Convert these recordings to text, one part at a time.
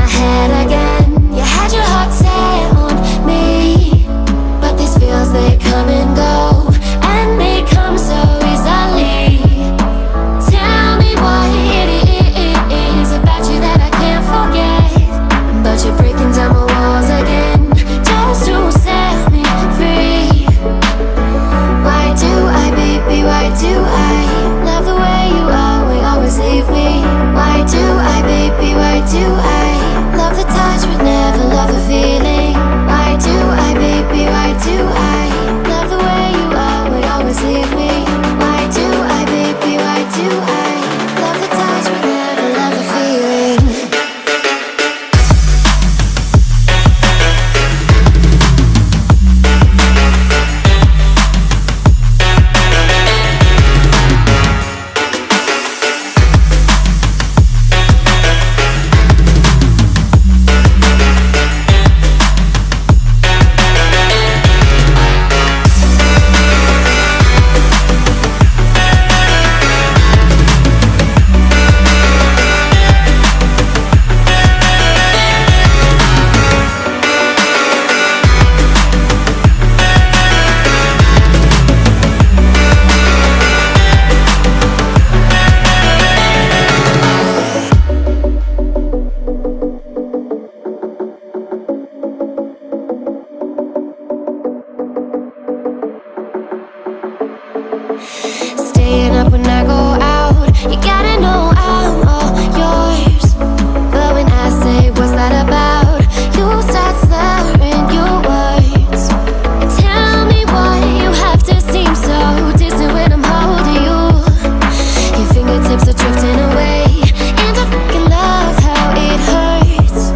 my head again. You had your heart set on me, but these feels, they come and go, and they come so easily. Tell me what it is about you that I can't forget, but you're breaking down my walls again, just to set me free. Why do I, baby, why do I love the way you always leave me? Why do I, baby, why do I love the touch but never love the feeling? Why do I, baby, why do I love the way you always leave me? Why do I, baby, why do I love the touch but never love the feeling? Staying up when I go out, you gotta know I'm all yours. But when I say what's that about, you start slurring your words. Tell me why you have to seem so distant when I'm holding you. Your fingertips are drifting away, and I fucking love how it hurts.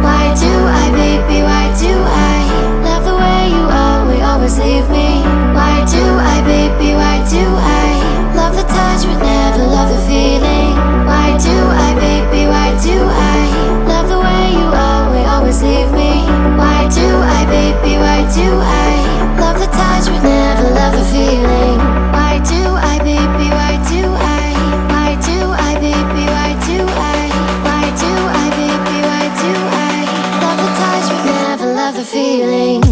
Why do I, baby, why do I love the way you always leave me? Why do I, baby, why do I love the touch but never love the feeling? Why do I, baby, why do I love the way you always leave me? Why do I, baby, why do I love the touch but never love the feeling? Why do I, baby, why do I? Why do I, baby, why do I? Why do I, baby, why do I love the touch but never love the feeling?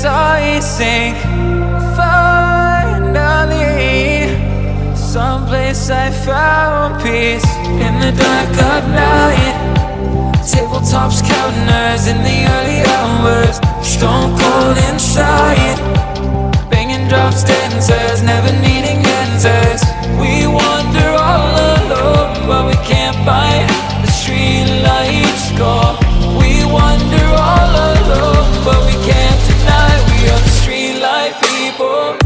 I sink. Finally, someplace I found peace. In the dark of night, tabletops counting hours in the early hours. Stone cold inside, banging drops, dancers, never needing answers. We wander all alone, but we can't find the street lights go. We wander all alone, but we can't deny we are the street light people.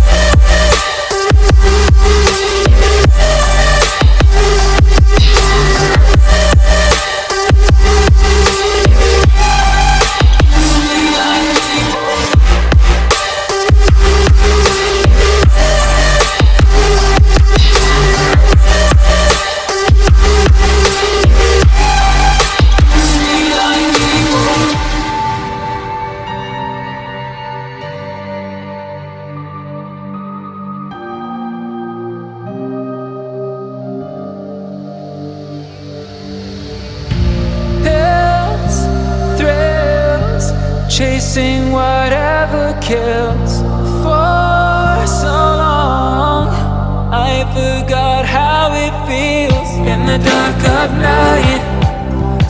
Chasing whatever kills. For so long I forgot how it feels. In the dark of night,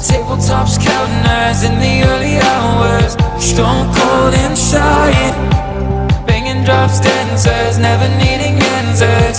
tabletops counting hours in the early hours. Stone cold inside, banging drops, dancers, never needing answers.